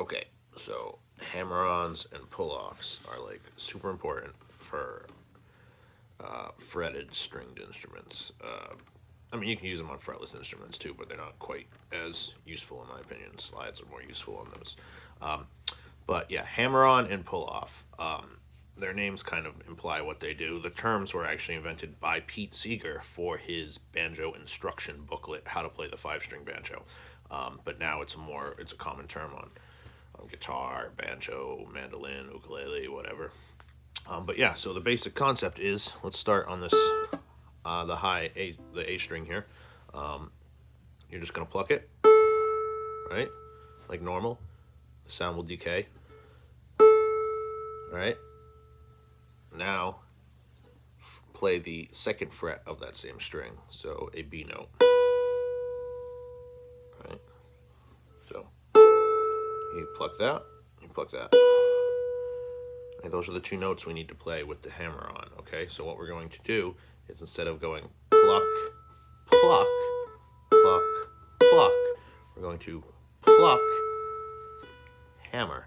Okay, so hammer-ons and pull-offs are like super important for fretted stringed instruments. I mean, you can use them on fretless instruments too, but they're not quite as useful in my opinion. Slides are more useful on those. But yeah, hammer-on and pull-off. Their names kind of imply what they do. The terms were actually invented by Pete Seeger for his banjo instruction booklet, How to Play the Five-String Banjo. But now it's a common term on guitar, banjo, mandolin, ukulele, whatever. But yeah, so the basic concept is, let's start on this, the A string here. You're just gonna pluck it, right? Like normal. The sound will decay. All right. Now, play the second fret of that same string, so a B note. All right. So you pluck that, you pluck that. And those are the two notes we need to play with the hammer on, okay? So what we're going to do is, instead of going pluck, pluck, pluck, pluck, we're going to pluck, hammer.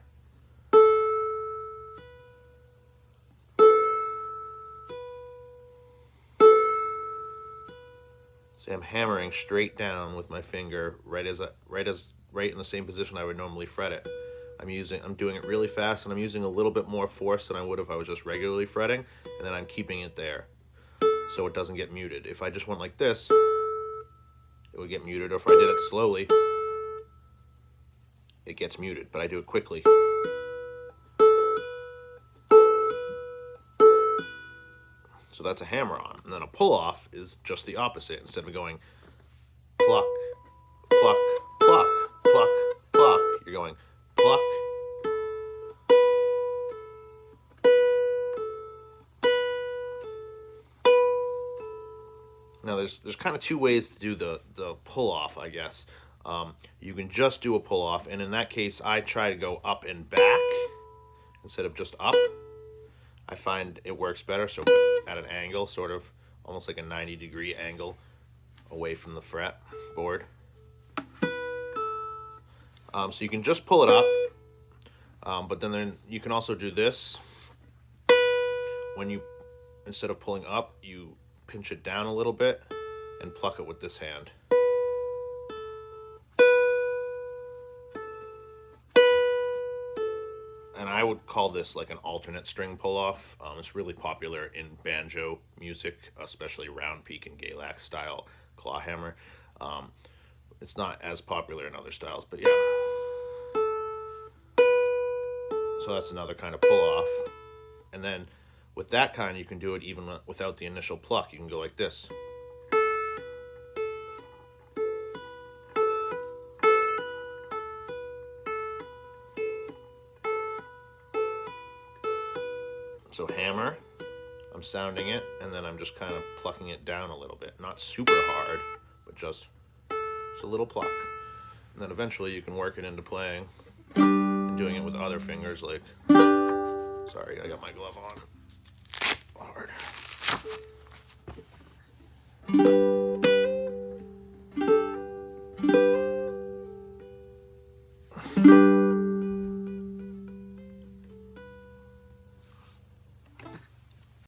So I'm hammering straight down with my finger, right in the same position I would normally fret it. I'm doing it really fast, and I'm using a little bit more force than I would if I was just regularly fretting, and then I'm keeping it there so it doesn't get muted. If I just went like this, it would get muted, or if I did it slowly, it gets muted, but I do it quickly. So that's a hammer-on. And then a pull-off is just the opposite. Instead of going pluck, pluck, pluck, pluck, pluck, you're going pluck, now there's kind of two ways to do the pull-off, I guess. You can just do a pull-off, and in that case, I try to go up and back instead of just up. I find it works better, so at an angle, sort of almost like a 90-degree angle away from the fret board. So you can just pull it up, but then you can also do this. When you, instead of pulling up, you pinch it down a little bit and pluck it with this hand. And I would call this like an alternate string pull-off. It's really popular in banjo music, especially round peak and Galax style claw hammer. It's not as popular in other styles, but yeah. So that's another kind of pull-off. And then with that kind, you can do it even without the initial pluck. You can go like this. So hammer, I'm sounding it, and then I'm just kind of plucking it down a little bit. Not super hard, but just a little pluck. And then eventually you can work it into playing and doing it with other fingers, like, sorry, I got my glove on. Hard.